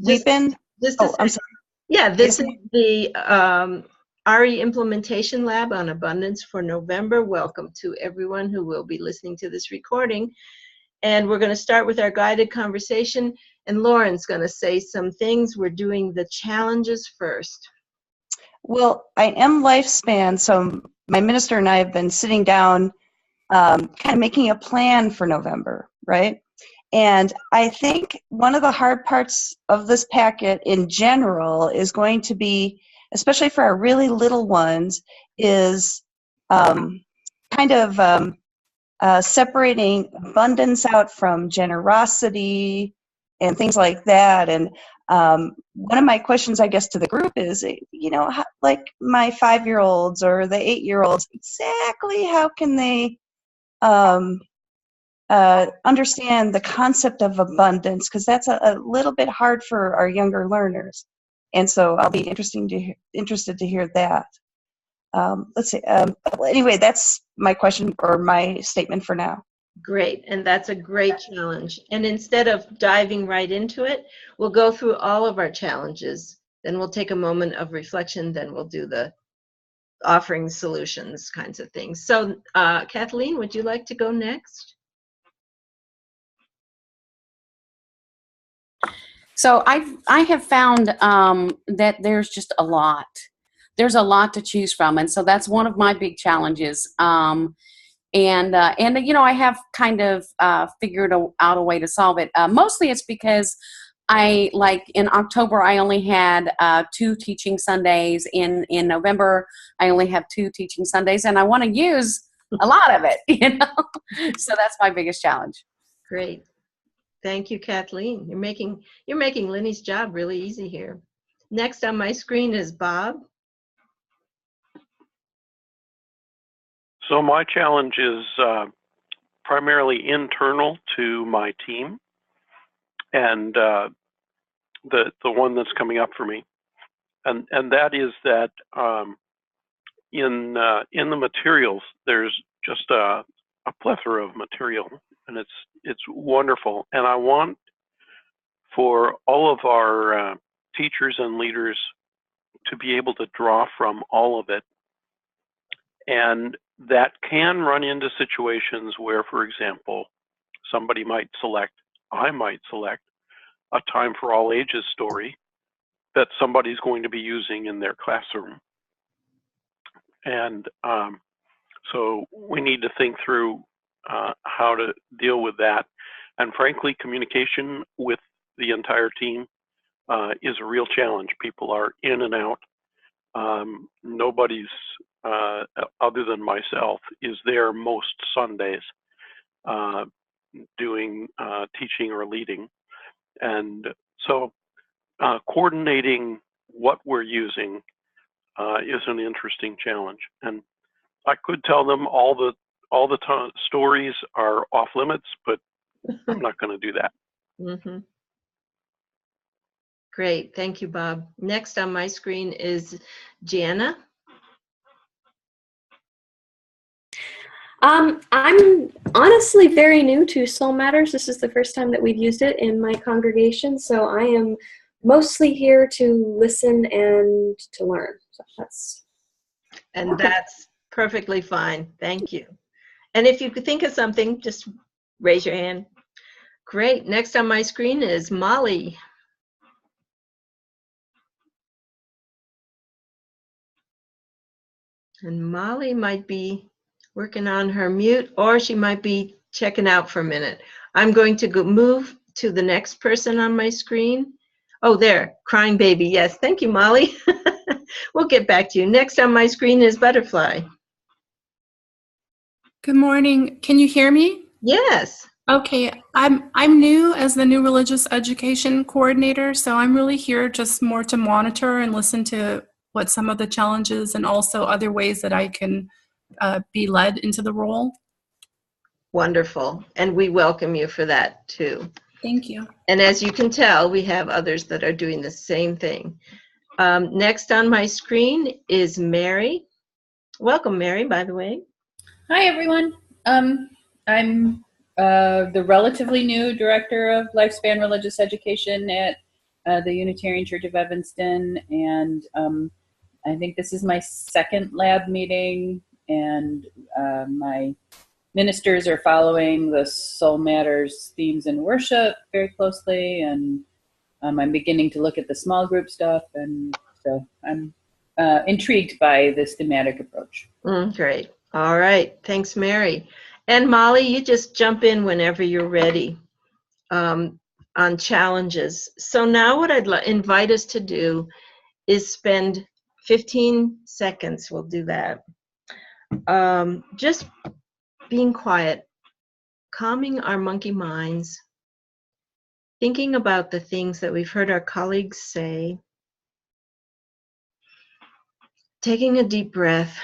we've been, just oh, I'm sorry. Yeah, this Yes, is the RE Implementation Lab on Abundance for November. Welcome to everyone who will be listening to this recording. And we're going to start with our guided conversation. And Lauren's going to say some things. We're doing the challenges first. Well, I am lifespan, so my minister and I have been sitting down kind of making a plan for November, right? And I think one of the hard parts of this packet in general is going to be, especially for our really little ones, is separating abundance out from generosity and things like that. And one of my questions, I guess, to the group is, how, like my 5-year-olds or the 8-year-olds, exactly how can they understand the concept of abundance? Because that's a little bit hard for our younger learners. And so I'll be interested to hear that. Let's see. Anyway, that's my question or my statement for now. Great, and that's a great challenge. And instead of diving right into it, we'll go through all of our challenges. Then we'll take a moment of reflection. Then we'll do the offering solutions kinds of things. So, Kathleen, would you like to go next? So I have found that there's just a lot. There's a lot to choose from, and so that's one of my big challenges. And I have kind of figured out a way to solve it. Mostly it's because in October I only had 2 teaching Sundays. In November I only have 2 teaching Sundays, and I want to use a lot of it. So that's my biggest challenge. Great. Thank you, Kathleen. You're making Lenny's job really easy here. Next on my screen is Bob. So my challenge is primarily internal to my team, and the one that's coming up for me, and that is that in the materials there's just a plethora of material, and it's wonderful, and I want for all of our teachers and leaders to be able to draw from all of it. And that can run into situations where, for example, I might select a Time for All Ages story that somebody's going to be using in their classroom. And so we need to think through how to deal with that. And frankly, communication with the entire team is a real challenge. People are in and out. Nobody's, other than myself, is there most Sundays doing teaching or leading. And so coordinating what we're using is an interesting challenge. And I could tell them all the stories are off limits, but I'm not going to do that. Mm-hmm. Great, thank you, Bob. Next on my screen is Jana. I'm honestly very new to Soul Matters. This is the first time that we've used it in my congregation, so I am mostly here to listen and to learn. So that's perfectly fine. Thank you. And if you could think of something, just raise your hand. Great. Next on my screen is Molly. And Molly might be working on her mute, or she might be checking out for a minute. I'm going to move to the next person on my screen. Oh, there, Crying Baby. Yes, thank you, Molly. We'll get back to you. Next on my screen is Butterfly. Good morning. Can you hear me? Yes. Okay, I'm new as the new religious education coordinator, so I'm really here just more to monitor and listen to what some of the challenges and also other ways that I can be led into the role. Wonderful, and we welcome you for that too. Thank you. And as you can tell, we have others that are doing the same thing. Next on my screen is Mary. Welcome, Mary, by the way. Hi, everyone. I'm the relatively new director of Lifespan Religious Education at the Unitarian Church of Evanston, and I think this is my second lab meeting, and my ministers are following the Soul Matters themes in worship very closely, and I'm beginning to look at the small group stuff, and so I'm intrigued by this thematic approach. Great. All right. Thanks, Mary. And Molly, you just jump in whenever you're ready on challenges. So now what I'd invite us to do is spend 15 seconds. We'll do that. Just being quiet, calming our monkey minds, thinking about the things that we've heard our colleagues say, taking a deep breath,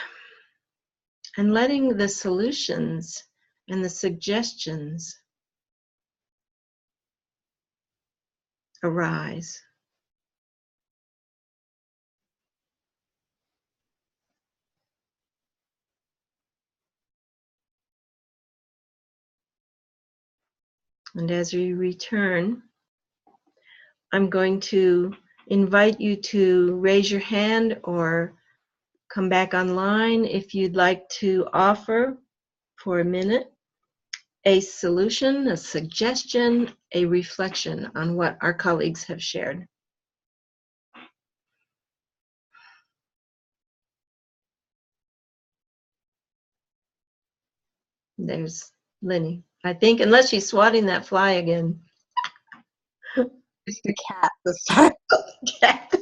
and letting the solutions and the suggestions arise. And as we return, I'm going to invite you to raise your hand or come back online if you'd like to offer for a minute a solution, a suggestion, a reflection on what our colleagues have shared. There's Lenny. I think, unless she's swatting that fly again. It's the cat this time. Cat.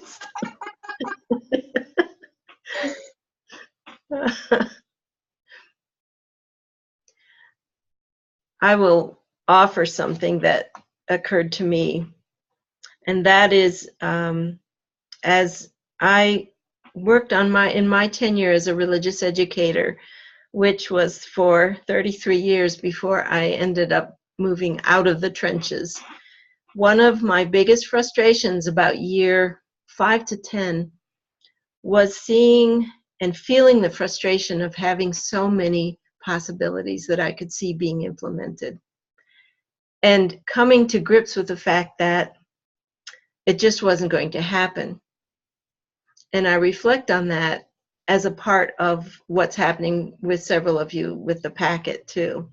I will offer something that occurred to me, and that is as I worked on in my tenure as a religious educator, which was for 33 years before I ended up moving out of the trenches. One of my biggest frustrations about year 5 to 10 was seeing and feeling the frustration of having so many possibilities that I could see being implemented. And coming to grips with the fact that it just wasn't going to happen. And I reflect on that as a part of what's happening with several of you with the packet too.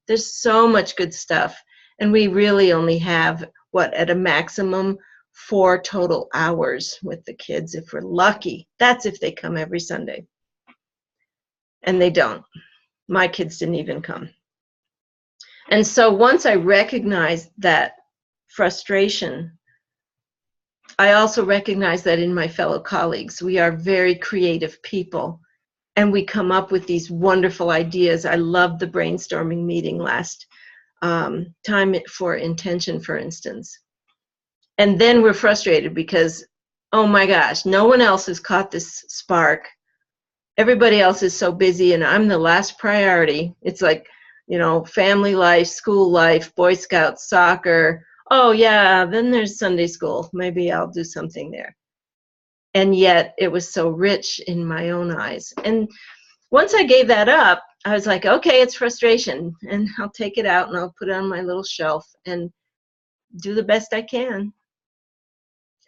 There's so much good stuff, and we really only have, at a maximum, 4 total hours with the kids if we're lucky. That's if they come every Sunday. And they don't. My kids didn't even come. And so once I recognized that frustration, I also recognize that in my fellow colleagues, we are very creative people, and we come up with these wonderful ideas. I loved the brainstorming meeting last time for intention, for instance. And then we're frustrated because, oh my gosh, no one else has caught this spark. Everybody else is so busy, and I'm the last priority. It's like, family life, school life, Boy Scouts, soccer. Oh yeah, then there's Sunday school. Maybe I'll do something there. And yet it was so rich in my own eyes. And once I gave that up, I was like, okay, it's frustration, and I'll take it out and I'll put it on my little shelf and do the best I can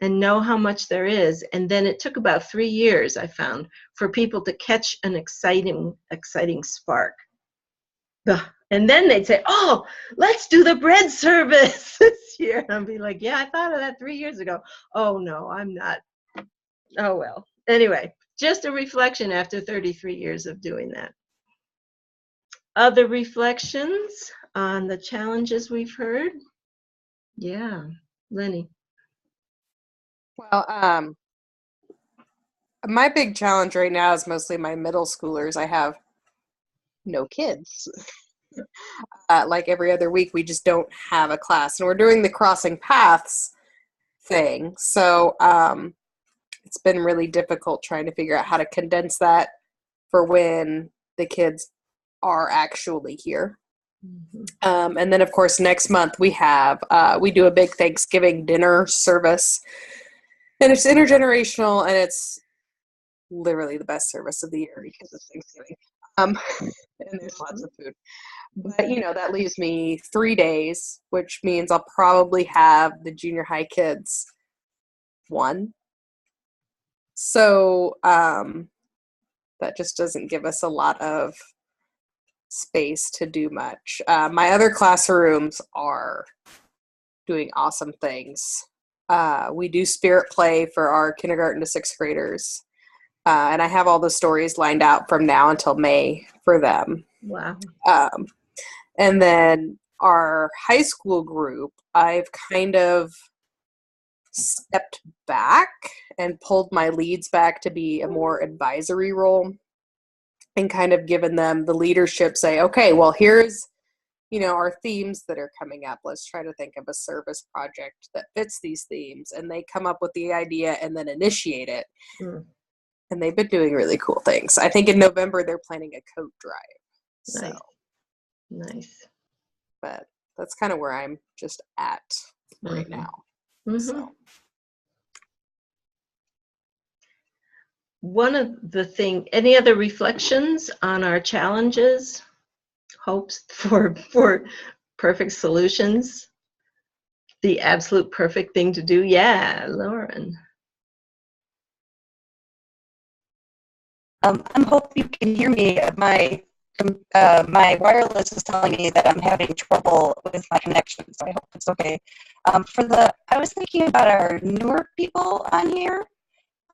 and know how much there is. And then it took about 3 years, I found, for people to catch an exciting spark. And then they'd say, oh, let's do the bread service this year. And I'd be like, yeah, I thought of that 3 years ago. Oh, no, I'm not. Oh, well. Anyway, just a reflection after 33 years of doing that. Other reflections on the challenges we've heard? Yeah, Lenny. Well, my big challenge right now is mostly my middle schoolers. I have no kids. Like every other week, we just don't have a class. And we're doing the crossing paths thing. So it's been really difficult trying to figure out how to condense that for when the kids are actually here. Mm-hmm. And then, of course, next month we do a big Thanksgiving dinner service. And it's intergenerational, and it's literally the best service of the year because it's Thanksgiving. And there's lots of food. But, that leaves me 3 days, which means I'll probably have the junior high kids one. So that just doesn't give us a lot of space to do much. My other classrooms are doing awesome things. We do spirit play for our kindergarten to sixth graders. And I have all the stories lined out from now until May for them. Wow. And then our high school group, I've kind of stepped back and pulled my leads back to be a more advisory role and kind of given them the leadership, say, okay, well, here's, our themes that are coming up. Let's try to think of a service project that fits these themes. And they come up with the idea and then initiate it. Mm. And they've been doing really cool things. I think in November they're planning a coat drive. Nice. Nice. But that's kind of where I'm just at right now. Mm-hmm. So. One of the any other reflections on our challenges, hopes for perfect solutions, the absolute perfect thing to do? Yeah, Lauren. I hope you can hear me. My wireless is telling me that I'm having trouble with my connection, so I hope it's okay. I was thinking about our newer people on here.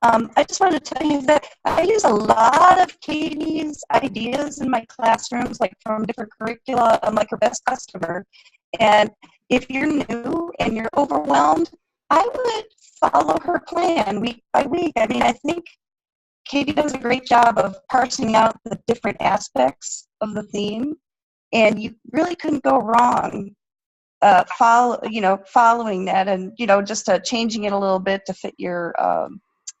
I just wanted to tell you that I use a lot of Katie's ideas in my classrooms, like from different curricula. I'm like her best customer. And if you're new and you're overwhelmed, I would follow her plan week by week. I mean, I think Katie does a great job of parsing out the different aspects of the theme, and you really couldn't go wrong following that, and just changing it a little bit to fit your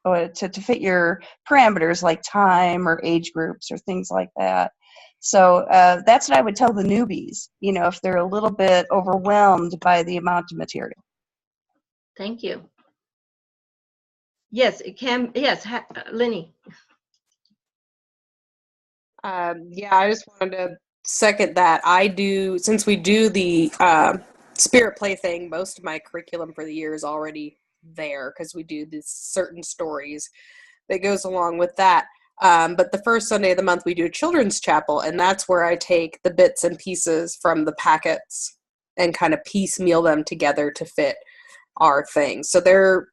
to fit your parameters like time or age groups or things like that. So that's what I would tell the newbies, if they're a little bit overwhelmed by the amount of material. Thank you. Yes, it can. Yes, Lenny. Yeah, I just wanted to second that. Since we do the spirit play thing, most of my curriculum for the year is already there because we do these certain stories that goes along with that. But the first Sunday of the month, we do a children's chapel, and that's where I take the bits and pieces from the packets and kind of piecemeal them together to fit our thing. So they're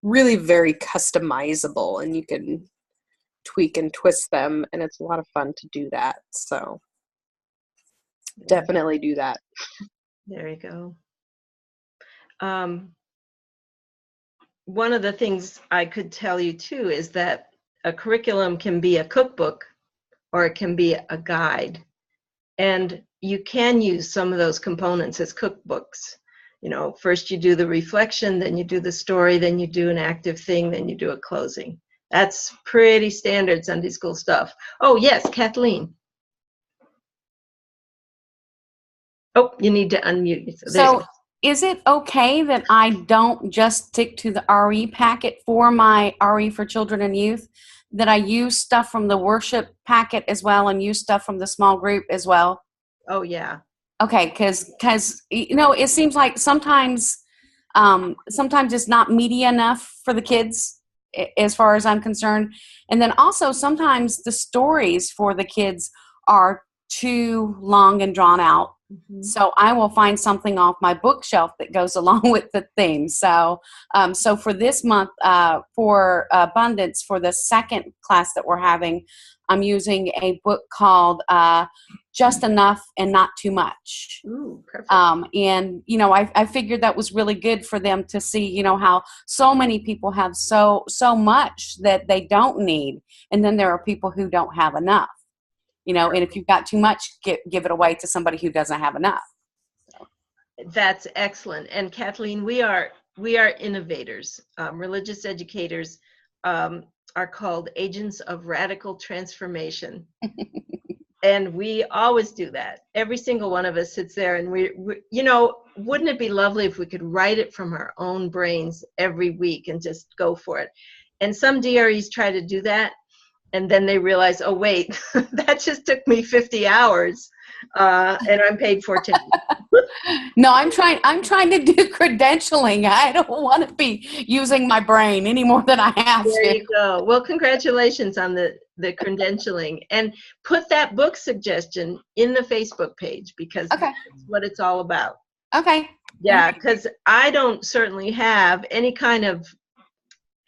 really very customizable, and you can tweak and twist them, and it's a lot of fun to do that. So definitely do that. There you go. One of the things I could tell you too is that a curriculum can be a cookbook or it can be a guide, and you can use some of those components as cookbooks. First you do the reflection, then you do the story, then you do an active thing, then you do a closing. That's pretty standard Sunday school stuff. Oh, yes, Kathleen. Oh, you need to unmute. So is it okay that I don't just stick to the RE packet for my RE for children and youth, that I use stuff from the worship packet as well and use stuff from the small group as well? Oh, yeah. Okay, because it seems like sometimes it's not meaty enough for the kids as far as I'm concerned. And then also sometimes the stories for the kids are too long and drawn out. Mm-hmm. So I will find something off my bookshelf that goes along with the theme. So for this month, for Abundance, for the second class that we're having, I'm using a book called Just Enough and Not Too Much. Ooh, perfect. And, I figured that was really good for them to see, how so many people have so much that they don't need. And then there are people who don't have enough, and if you've got too much, give it away to somebody who doesn't have enough. So. That's excellent. And Kathleen, we are innovators. Religious educators are called agents of radical transformation. And we always do that. Every single one of us sits there and we wouldn't it be lovely if we could write it from our own brains every week and just go for it? And some DREs try to do that, and then they realize, oh, wait, that just took me 50 hours and I'm paid for 10. No, I'm trying to do credentialing. I don't want to be using my brain any more than I have There to. you go. Well, congratulations on the credentialing, and put that book suggestion in the Facebook page, because Okay. that's what it's all about. Okay. Yeah, because I don't certainly have any kind of,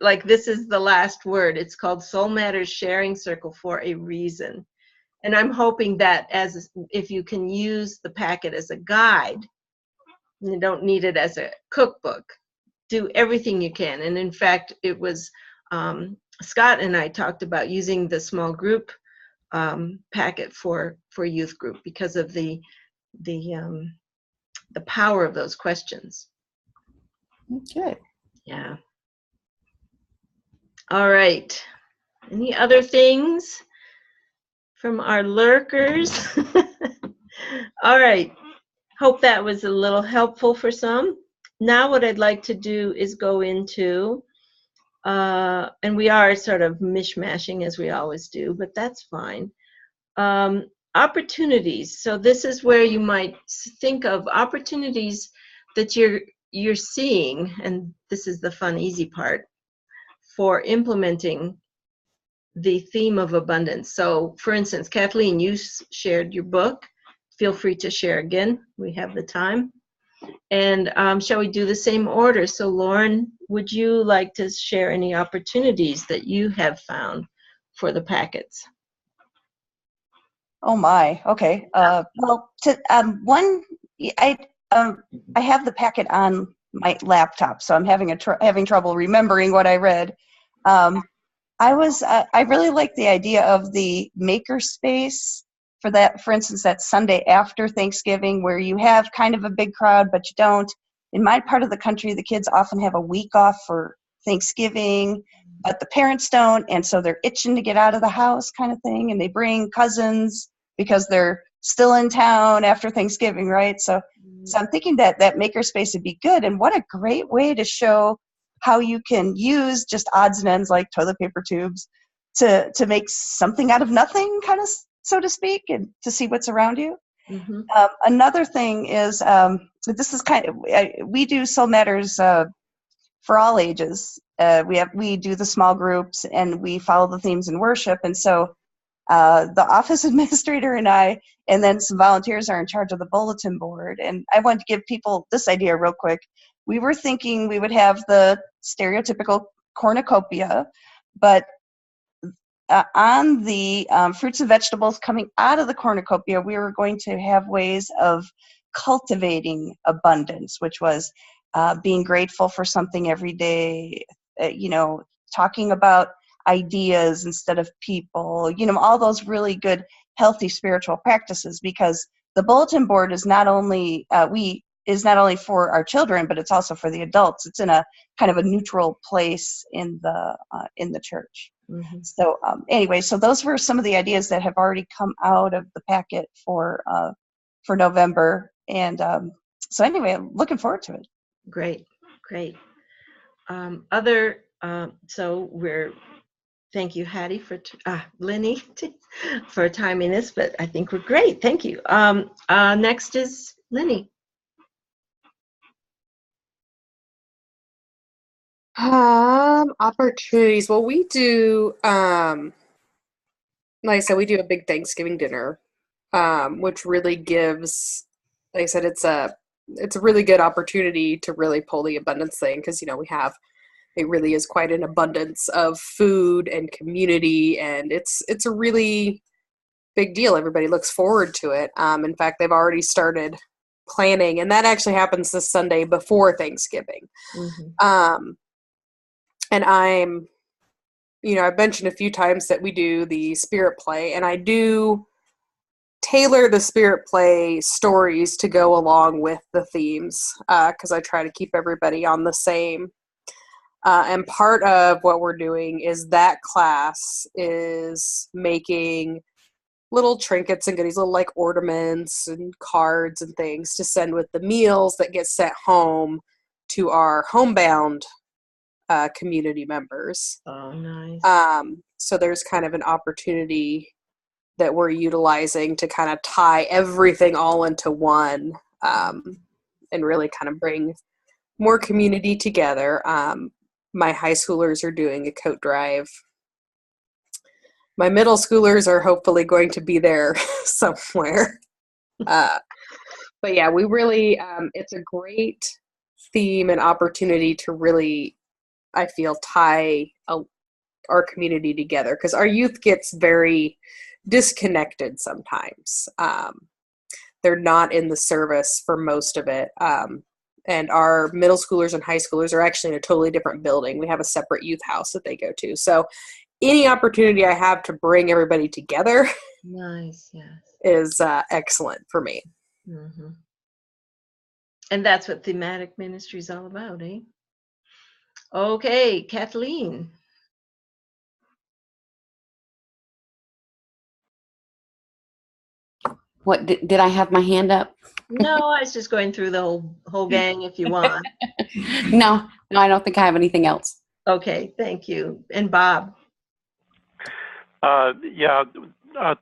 like, this is the last word. It's called Soul Matters Sharing Circle for a reason. And I'm hoping that if you can use the packet as a guide, you don't need it as a cookbook, do everything you can. And in fact, it was Scott and I talked about using the small group packet for youth group because of the power of those questions. Good. Yeah. All right. Any other things from our lurkers? All right. Hope that was a little helpful for some. Now what I'd like to do is go into, and we are sort of mishmashing as we always do, but that's fine. Opportunities. So this is where you might think of opportunities that you're seeing, and this is the fun, easy part, for implementing the theme of abundance. So for instance, Kathleen, you shared your book. Feel free to share again. We have the time. And shall we do the same order? So Lauren, would you like to share any opportunities that you have found for the packets? Oh my. Okay. Well, I have the packet on my laptop, so I'm having trouble remembering what I read. I really like the idea of the maker space for that. For instance, that Sunday after Thanksgiving, where you have kind of a big crowd, but you don't. In my part of the country, the kids often have a week off for Thanksgiving, but the parents don't, and so they're itching to get out of the house, kind of thing, and they bring cousins because they're still in town after Thanksgiving, right? So I'm thinking that makerspace would be good, and what a great way to show how you can use just odds and ends like toilet paper tubes to make something out of nothing, kind of, so to speak, and to see what's around you. Mm-hmm. Another thing is, this is we do Soul Matters for all ages. We do the small groups, and we follow the themes in worship, and so the office administrator and I, and then some volunteers, are in charge of the bulletin board. And I wanted to give people this idea real quick. We were thinking we would have the stereotypical cornucopia, but on the fruits and vegetables coming out of the cornucopia, we were going to have ways of cultivating abundance, which was being grateful for something every day, talking about ideas instead of people, all those really good, healthy spiritual practices, because the bulletin board is not only for our children, but it's also for the adults. It's in a kind of a neutral place in the church. Mm-hmm. So anyway, so those were some of the ideas that have already come out of the packet for November, and so anyway, I'm looking forward to it. Great. Thank you, Hattie, Lenny, for timing this, but I think we're great. Thank you. Next is Lenny. Opportunities. Well, we do, like I said, we do a big Thanksgiving dinner, which really gives, like I said, it's a really good opportunity to really pull the abundance thing, because, it really is quite an abundance of food and community, and it's a really big deal. Everybody looks forward to it. In fact, they've already started planning, and that actually happens this Sunday before Thanksgiving. Mm-hmm. And I've mentioned a few times that we do the spirit play, and I do tailor the spirit play stories to go along with the themes, because I try to keep everybody on the same. And part of what we're doing is that class is making little trinkets and goodies, little like ornaments and cards and things to send with the meals that get sent home to our homebound community members. Oh, nice. So there's kind of an opportunity that we're utilizing to kind of tie everything all into one, and really kind of bring more community together. My high schoolers are doing a coat drive. My middle schoolers are hopefully going to be there somewhere. But yeah, we really, it's a great theme and opportunity to really, I feel, tie our community together, because our youth gets very disconnected sometimes. They're not in the service for most of it. And our middle schoolers and high schoolers are actually in a totally different building. We have a separate youth house that they go to. So any opportunity I have to bring everybody together Nice, yes. is excellent for me. Mm-hmm. And that's what thematic ministry is all about, eh? Okay, Kathleen. What did I have my hand up? No, I was just going through the whole gang if you want. No, I don't think I have anything else. Okay, thank you. And Bob.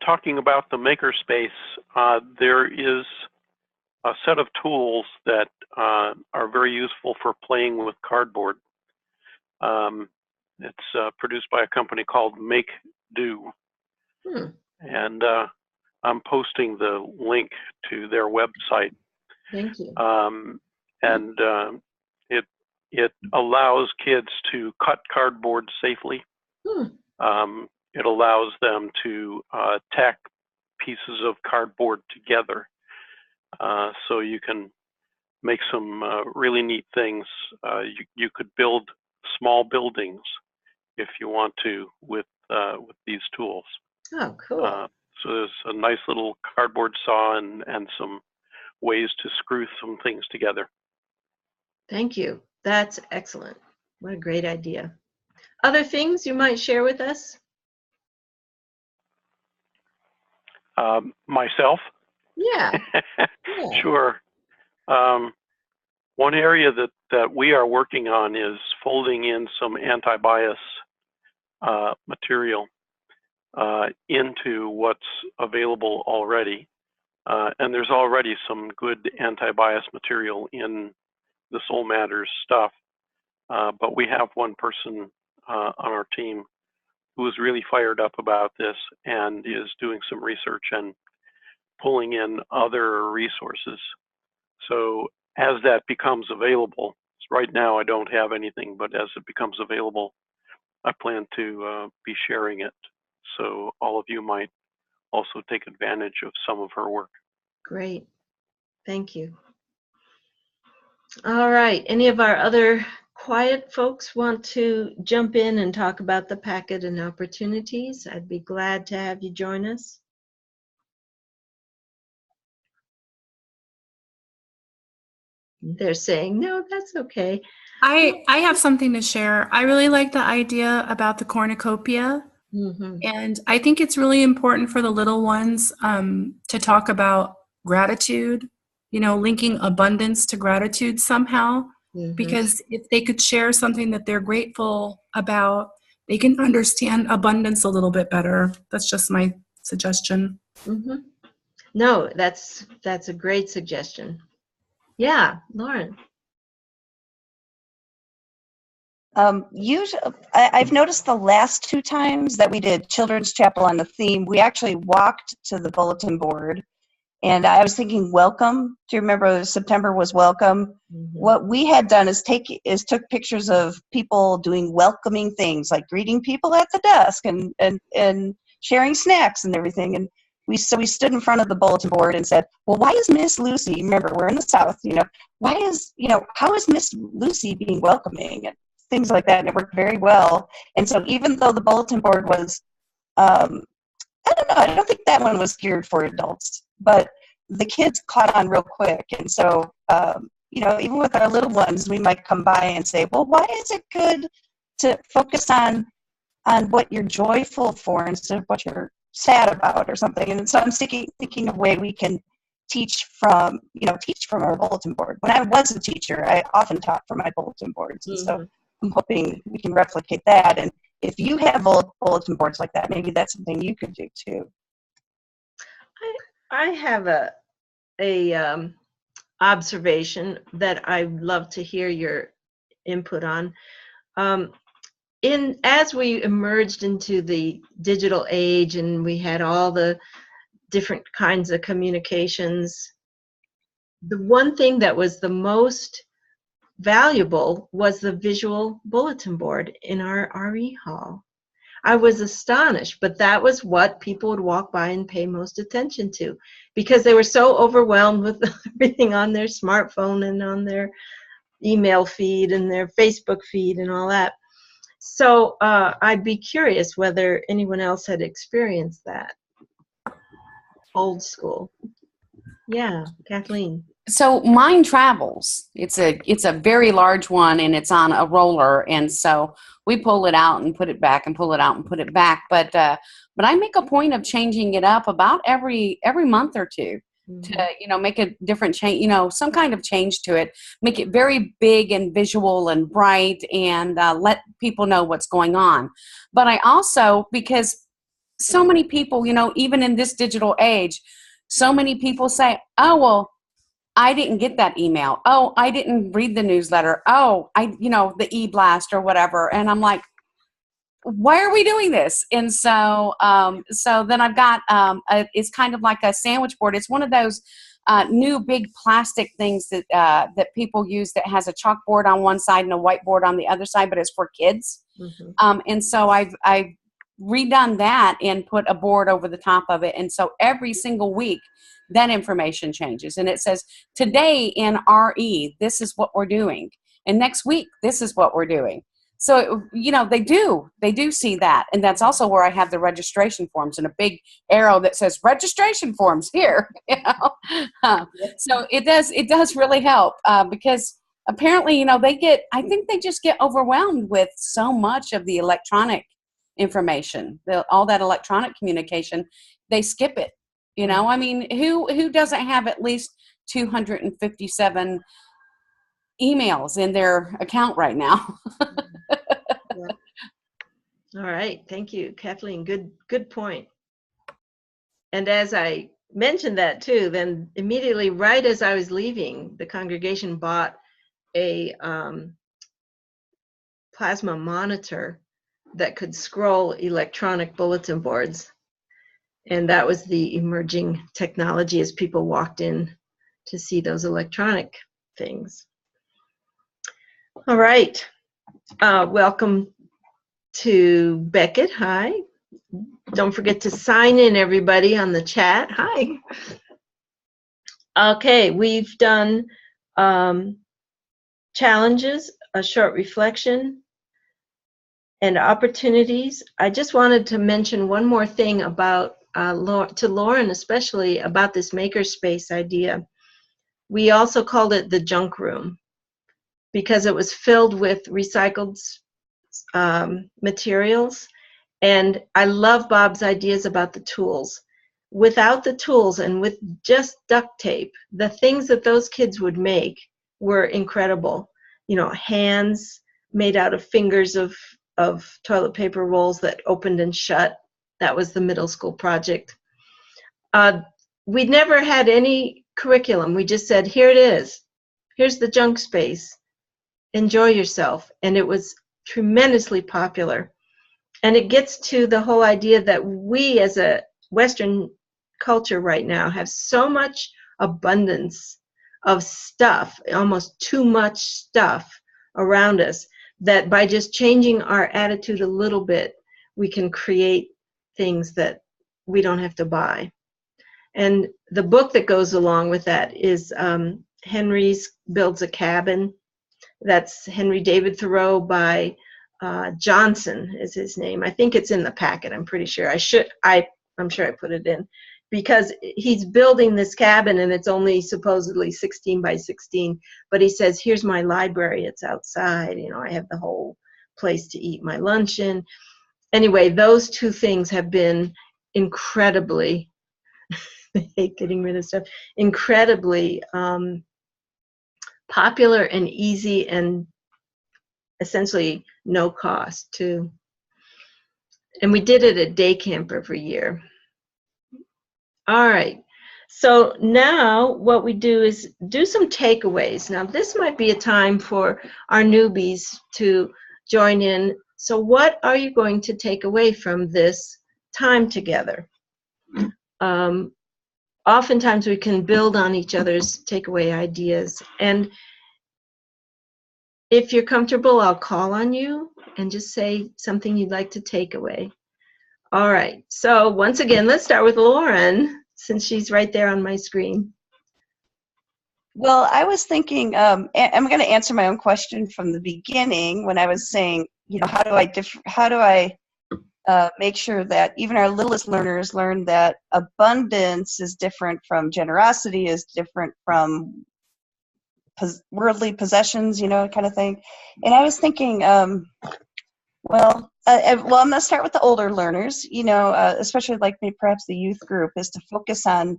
Talking about the makerspace, there is a set of tools that are very useful for playing with cardboard. It's produced by a company called Make Do. And I'm posting the link to their website. Thank you. It allows kids to cut cardboard safely. It allows them to tack pieces of cardboard together, so you can make some really neat things. You could build small buildings if you want to with these tools. Oh, cool. So there's a nice little cardboard saw and some ways to screw some things together. Thank you. That's excellent. What a great idea. Other things you might share with us? Myself? Yeah. Sure. One area that we are working on is folding in some anti-bias material into what's available already. And there's already some good anti-bias material in the Soul Matters stuff. But we have one person on our team who is really fired up about this and is doing some research and pulling in other resources. So as that becomes available, right now I don't have anything, but as it becomes available, I plan to be sharing it. So all of you might also take advantage of some of her work. Great. Thank you. All right. Any of our other quiet folks want to jump in and talk about the packet and opportunities? I'd be glad to have you join us. They're saying, no, that's okay. I have something to share. I really like the idea about the cornucopia. And I think it's really important for the little ones to talk about gratitude, linking abundance to gratitude somehow. Because if they could share something that they're grateful about, they can understand abundance a little bit better. That's just my suggestion. No, that's a great suggestion. Yeah, Lauren. Usually, I've noticed the last 2 times that we did Children's Chapel on the theme, we actually walked to the bulletin board. And I was thinking welcome. Do you remember September was welcome? What we had done is took pictures of people doing welcoming things, like greeting people at the desk and sharing snacks and everything. And we stood in front of the bulletin board and said, well, why is Miss Lucy, remember we're in the South, how is Miss Lucy being welcoming and things like that. And it worked very well. And so even though the bulletin board was, I don't know, I don't think that one was geared for adults, but the kids caught on real quick. And so, even with our little ones, we might come by and say, well, why is it good to focus on what you're joyful for instead of what you're sad about or something? And so I'm thinking of a way we can teach from our bulletin board. When I was a teacher, I often taught from my bulletin boards. And so I'm hoping we can replicate that. And if you have bulletin boards like that, maybe that's something you could do too. I have a observation that I'd love to hear your input on. As we emerged into the digital age and we had all the different kinds of communications, the one thing that was the most valuable was the visual bulletin board in our RE hall. I was astonished, but that was what people would walk by and pay most attention to, because they were so overwhelmed with everything on their smartphone and on their email feed and their Facebook feed and all that. So I'd be curious whether anyone else had experienced that. Old school. Yeah, Kathleen. So mine travels. It's a very large one, and it's on a roller, and so we pull it out and put it back, and pull it out and put it back. But I make a point of changing it up about every month or two to make a different change, some kind of change to it, make it very big and visual and bright, and let people know what's going on. But I also, because so many people, even in this digital age, so many people say, oh, well, I didn't get that email. Oh, I didn't read the newsletter. Oh, the e-blast or whatever. And I'm like, why are we doing this? And so then I've got, it's kind of like a sandwich board. It's one of those new big plastic things that people use that has a chalkboard on one side and a whiteboard on the other side, but it's for kids. And so I've redone that and put a board over the top of it. And so every single week, that information changes. And it says, today in RE, this is what we're doing. And next week, this is what we're doing. So, they do see that. And that's also where I have the registration forms and a big arrow that says registration forms here. So it does really help because apparently, I think they just get overwhelmed with so much of the electronic information, all that electronic communication, they skip it. I mean, who doesn't have at least 257 emails in their account right now? Yeah. All right. Thank you, Kathleen. Good point. And as I mentioned that too, then immediately right as I was leaving, the congregation bought a plasma monitor that could scroll electronic bulletin boards. And that was the emerging technology as people walked in to see those electronic things. All right. Welcome to Beckett. Hi. Don't forget to sign in, everybody, on the chat. Hi. Okay, we've done challenges, a short reflection, and opportunities. I just wanted to mention one more thing about to Lauren, especially about this makerspace idea. We also called it the junk room because it was filled with recycled materials. And I love Bob's ideas about the tools. Without the tools and with just duct tape, the things that those kids would make were incredible. Hands made out of fingers of toilet paper rolls that opened and shut. That was the middle school project. We'd never had any curriculum. We just said, here it is. Here's the junk space. Enjoy yourself. And it was tremendously popular. And it gets to the whole idea that we as a Western culture right now have so much abundance of stuff, almost too much stuff around us, that by just changing our attitude a little bit, we can create things that we don't have to buy. And the book that goes along with that is Henry's Builds a Cabin. That's Henry David Thoreau by Johnson is his name. I think it's in the packet. I'm pretty sure. I'm sure I put it in, because he's building this cabin and it's only supposedly 16 by 16. But he says, here's my library. It's outside. I have the whole place to eat my lunch in. Anyway, those two things have been incredibly, I hate getting rid of stuff, incredibly popular and easy and essentially no cost too. And we did it at day camp every year. All right. So now what we do is do some takeaways. Now this might be a time for our newbies to join in. So what are you going to take away from this time together? Oftentimes we can build on each other's takeaway ideas. And if you're comfortable, I'll call on you and just say something you'd like to take away. All right. So once again, let's start with Lauren, since she's right there on my screen. Well, I was thinking, I'm going to answer my own question from the beginning when I was saying, how do I make sure that even our littlest learners learn that abundance is different from generosity, is different from worldly possessions, kind of thing. And I was thinking, I'm going to start with the older learners, especially like maybe perhaps the youth group, is to focus on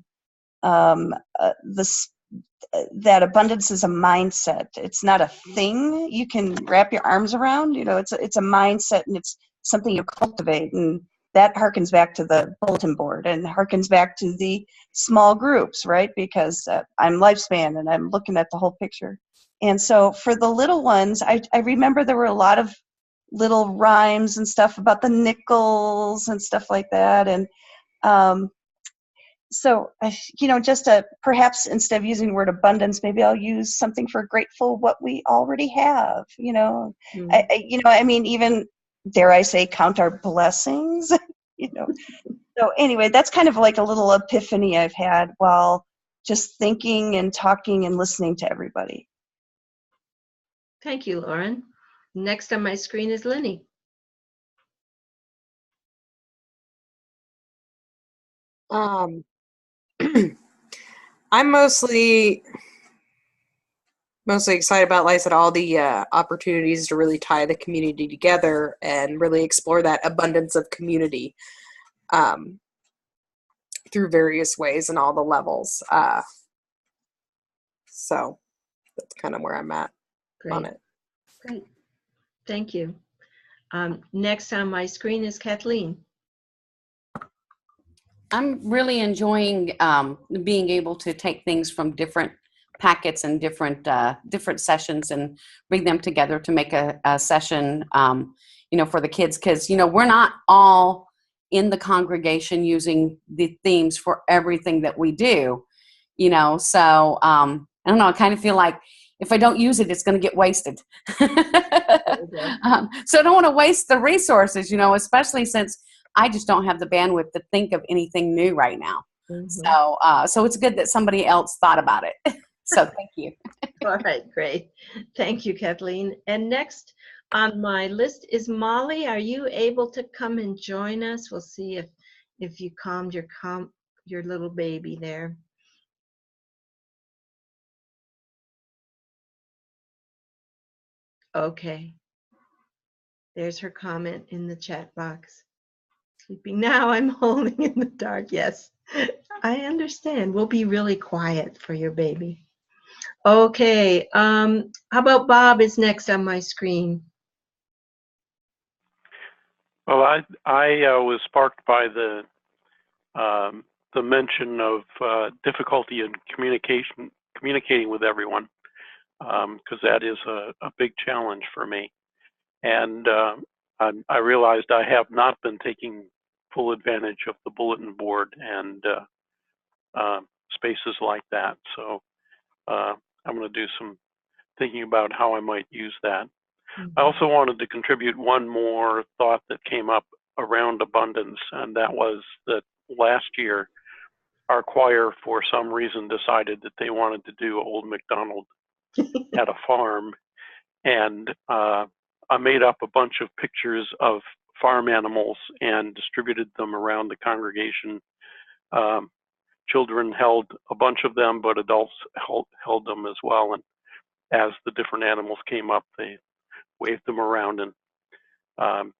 that abundance is a mindset. It's not a thing you can wrap your arms around. It's a mindset, and it's something you cultivate, and that harkens back to the bulletin board and harkens back to the small groups, right? Because I'm lifespan and I'm looking at the whole picture. And so for the little ones, I remember there were a lot of little rhymes and stuff about the nickels and stuff like that. And so, just perhaps instead of using the word abundance, maybe I'll use something for grateful what we already have. Even dare I say, count our blessings. So anyway, that's kind of like a little epiphany I've had while just thinking and talking and listening to everybody. Thank you, Lauren. Next on my screen is Lenny. I'm mostly excited about, like I said, all the opportunities to really tie the community together and really explore that abundance of community through various ways and all the levels. So that's kind of where I'm at on it. Great. Thank you. Next on my screen is Kathleen. I'm really enjoying being able to take things from different packets and different sessions and bring them together to make a session, for the kids. Because, we're not all in the congregation using the themes for everything that we do, So I don't know, I kind of feel like if I don't use it, it's going to get wasted. So I don't want to waste the resources, especially since I just don't have the bandwidth to think of anything new right now. Mm-hmm. So it's good that somebody else thought about it. So thank you. All right, great. Thank you, Kathleen. And next on my list is Molly. Are you able to come and join us? We'll see if you calmed your little baby there. Okay. There's her comment in the chat box. Sleeping now, I'm holding in the dark. Yes, I understand. We'll be really quiet for your baby. Okay, how about Bob is next on my screen? Well, I was sparked by the mention of difficulty in communicating with everyone, because that is a big challenge for me. And I realized I have not been taking full advantage of the bulletin board and spaces like that. So I'm going to do some thinking about how I might use that. Mm-hmm. I also wanted to contribute one more thought that came up around abundance, and that was that last year our choir, for some reason, decided that they wanted to do Old MacDonald at a farm, and I made up a bunch of pictures of farm animals and distributed them around the congregation. Children held a bunch of them, but adults held them as well. And as the different animals came up, they waved them around and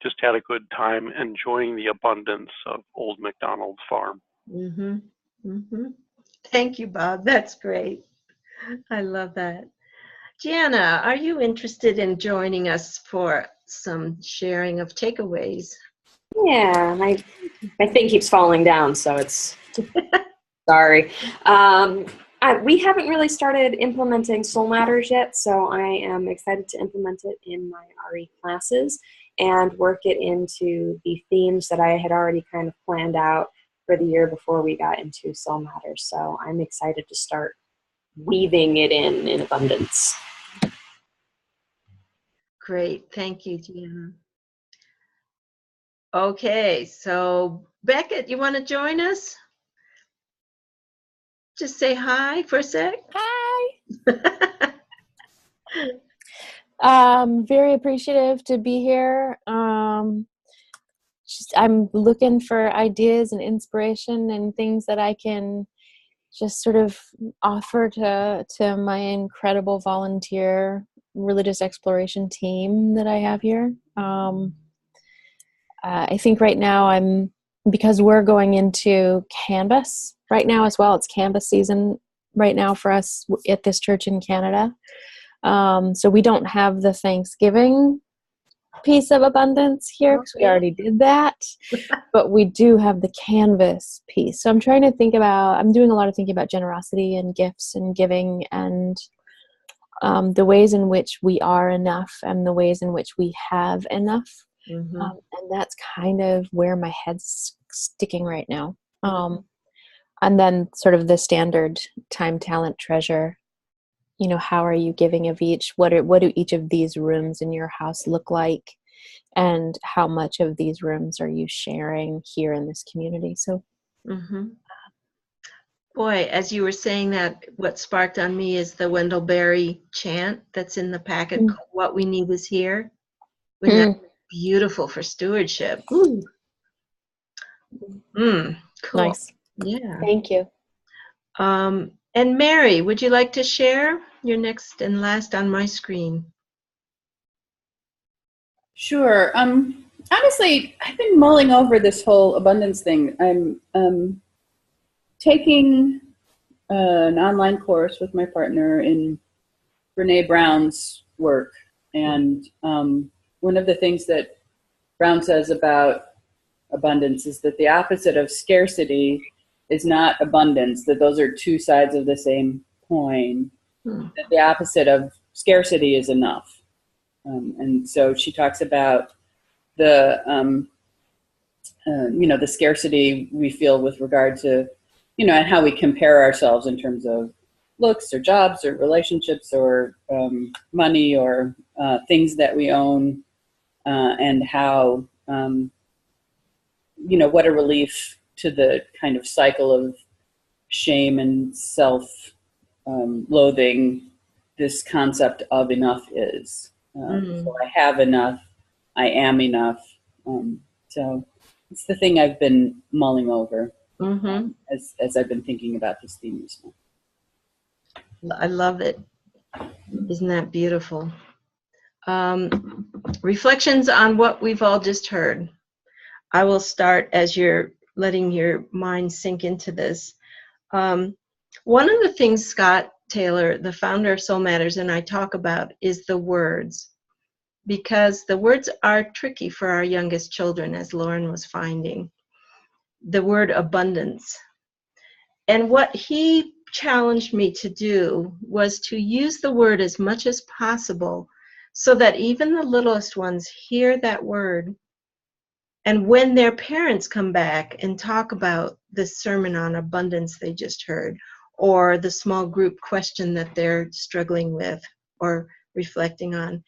just had a good time enjoying the abundance of Old MacDonald's farm. Mm-hmm. Mm-hmm. Thank you, Bob. That's great. I love that. Gianna, are you interested in joining us for some sharing of takeaways? Yeah, my thing keeps falling down, so it's Sorry. We haven't really started implementing Soul Matters yet, so I am excited to implement it in my RE classes and work it into the themes that I had already kind of planned out for the year before we got into Soul Matters. So I'm excited to start weaving it in abundance. Great. Thank you, Gianna. Okay, so Beckett, you want to join us? Just say hi for a sec. Hi. Very appreciative to be here. I'm looking for ideas and inspiration and things that I can just sort of offer to my incredible volunteer religious exploration team that I have here. I think right now because we're going into Canvas right now as well. It's Canvas season right now for us at this church in Canada. So we don't have the Thanksgiving piece of abundance here because we already did that, but we do have the Canvas piece. So I'm doing a lot of thinking about generosity and gifts and giving and the ways in which we are enough and the ways in which we have enough. Mm-hmm. And that's kind of where my head's sticking right now. And then sort of the standard time, talent, treasure. You know, how are you giving of each? What do each of these rooms in your house look like? And how much of these rooms are you sharing here in this community? So, Boy, as you were saying that, what sparked on me is the Wendell Berry chant that's in the packet. What we need is here. Wouldn't that be beautiful for stewardship? Ooh. Cool. Nice. Yeah. Thank you. And Mary, would you like to share? You're next and last on my screen. Sure. Honestly, I've been mulling over this whole abundance thing. I'm taking an online course with my partner in Brene Brown's work. And one of the things that Brown says about abundance is that the opposite of scarcity is not abundance, that those are two sides of the same coin. That the opposite of scarcity is enough. And so she talks about the the scarcity we feel with regard to, and how we compare ourselves in terms of looks or jobs or relationships or money or things that we own, and how, what a relief to the kind of cycle of shame and self-loathing this concept of enough is. So I have enough, I am enough. So it's the thing I've been mulling over as I've been thinking about this theme this month. I love it. Isn't that beautiful? Reflections on what we've all just heard. I will start as you're letting your mind sink into this. One of the things Scott Taylor, the founder of Soul Matters, and I talk about is the words, because the words are tricky for our youngest children, as Lauren was finding. The word abundance. And what he challenged me to do was to use the word as much as possible so that even the littlest ones hear that word. And when their parents come back and talk about the sermon on abundance they just heard, or the small group question that they're struggling with or reflecting on,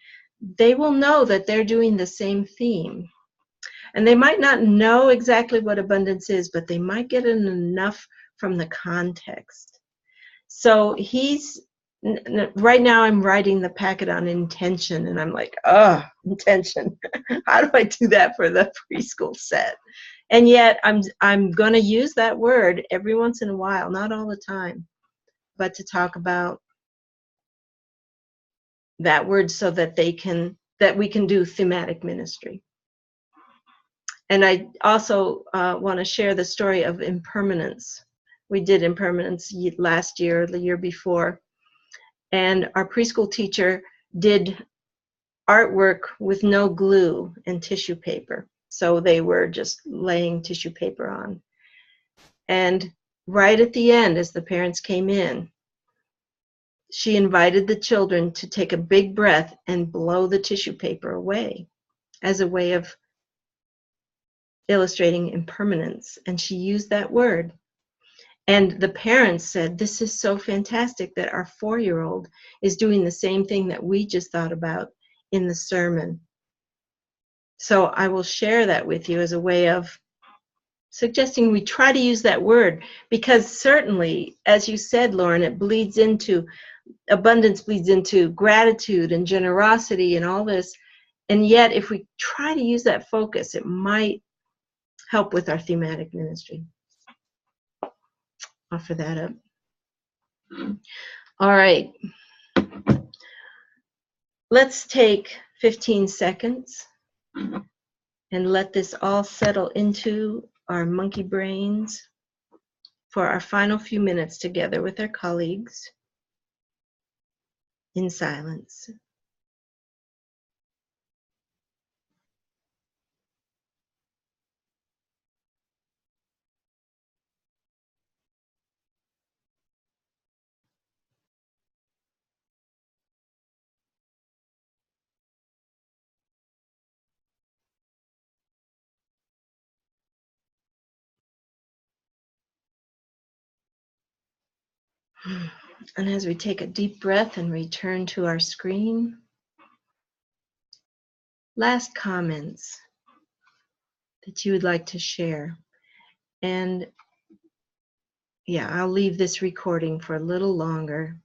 they will know that they're doing the same theme. And they might not know exactly what abundance is, but they might get enough from the context. So right now I'm writing the packet on intention, and I'm like, intention. How do I do that for the preschool set? And yet I'm going to use that word every once in a while, not all the time, but to talk about that word so that we can do thematic ministry. And I also want to share the story of impermanence. We did impermanence last year, the year before. And our preschool teacher did artwork with no glue and tissue paper. So they were just laying tissue paper on. And right at the end, as the parents came in, she invited the children to take a big breath and blow the tissue paper away as a way of illustrating impermanence. And she used that word. And the parents said, this is so fantastic that our 4-year-old is doing the same thing that we just thought about in the sermon. So I will share that with you as a way of suggesting we try to use that word, because certainly, as you said, Lauren, it bleeds into, abundance bleeds into gratitude and generosity and all this. And yet, if we try to use that focus, it might help with our thematic ministry. Offer that up. All right. Let's take 15 seconds and let this all settle into our monkey brains for our final few minutes together with our colleagues in silence. And as we take a deep breath and return to our screen, last comments that you would like to share. And yeah, I'll leave this recording for a little longer.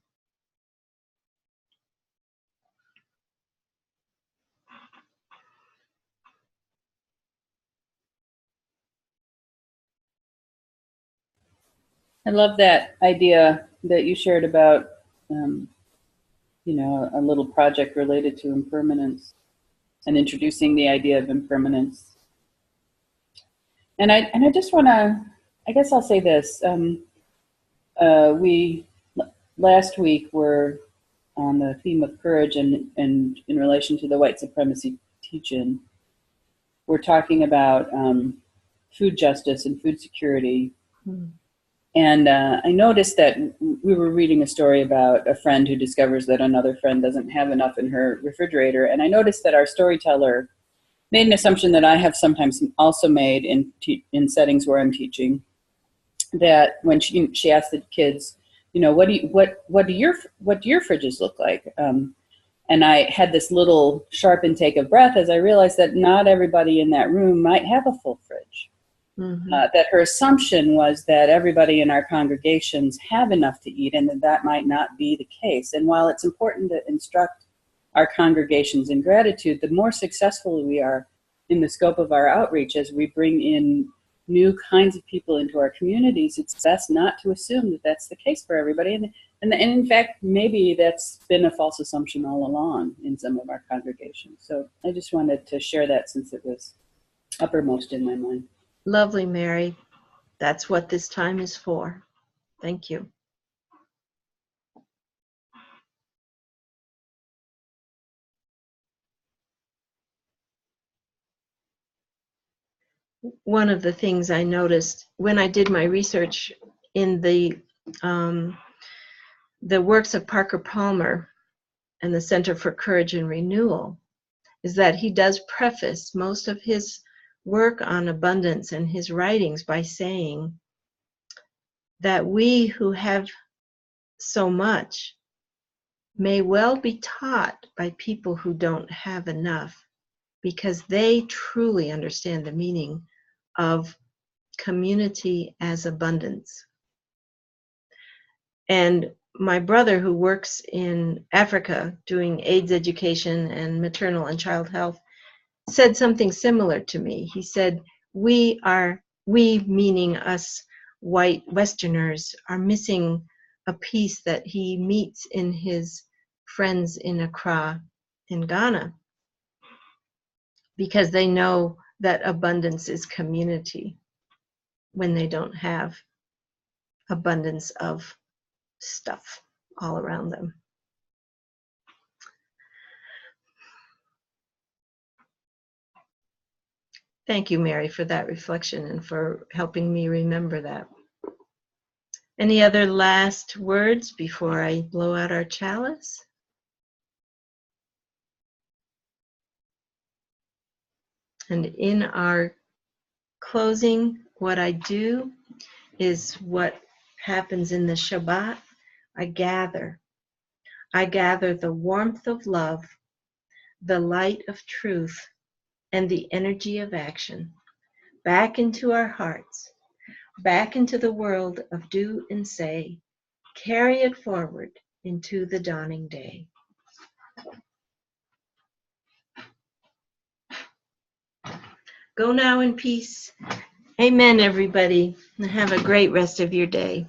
I love that idea that you shared about, a little project related to impermanence and introducing the idea of impermanence. And I just want to, I guess I'll say this. We last week were on the theme of courage, and in relation to the white supremacy teach-in, we're talking about food justice and food security. And I noticed that we were reading a story about a friend who discovers that another friend doesn't have enough in her refrigerator. And I noticed that our storyteller made an assumption that I have sometimes also made in settings where I'm teaching, that when she asked the kids, what do your fridges look like? And I had this little sharp intake of breath as I realized that not everybody in that room might have a full fridge. Mm-hmm. That her assumption was that everybody in our congregations have enough to eat, and that might not be the case. And while it's important to instruct our congregations in gratitude, the more successful we are in the scope of our outreach as we bring in new kinds of people into our communities, it's best not to assume that that's the case for everybody. And in fact, maybe that's been a false assumption all along in some of our congregations. So I just wanted to share that since it was uppermost in my mind. Lovely, Mary. That's what this time is for. Thank you. One of the things I noticed when I did my research in the works of Parker Palmer and the Center for Courage and Renewal is that he does preface most of his work on abundance and his writings by saying that we who have so much may well be taught by people who don't have enough, because they truly understand the meaning of community as abundance. And my brother, who works in Africa doing AIDS education and maternal and child health, said something similar to me. He said, we meaning us white Westerners, are missing a piece that he meets in his friends in Accra, in Ghana, because they know that abundance is community when they don't have abundance of stuff all around them. Thank you, Mary, for that reflection and for helping me remember that. Any other last words before I blow out our chalice? And in our closing, what I do is what happens in the Shabbat. I gather the warmth of love, the light of truth, and the energy of action back into our hearts, back into the world of do and say, carry it forward into the dawning day. Go now in peace. Amen, everybody, and have a great rest of your day.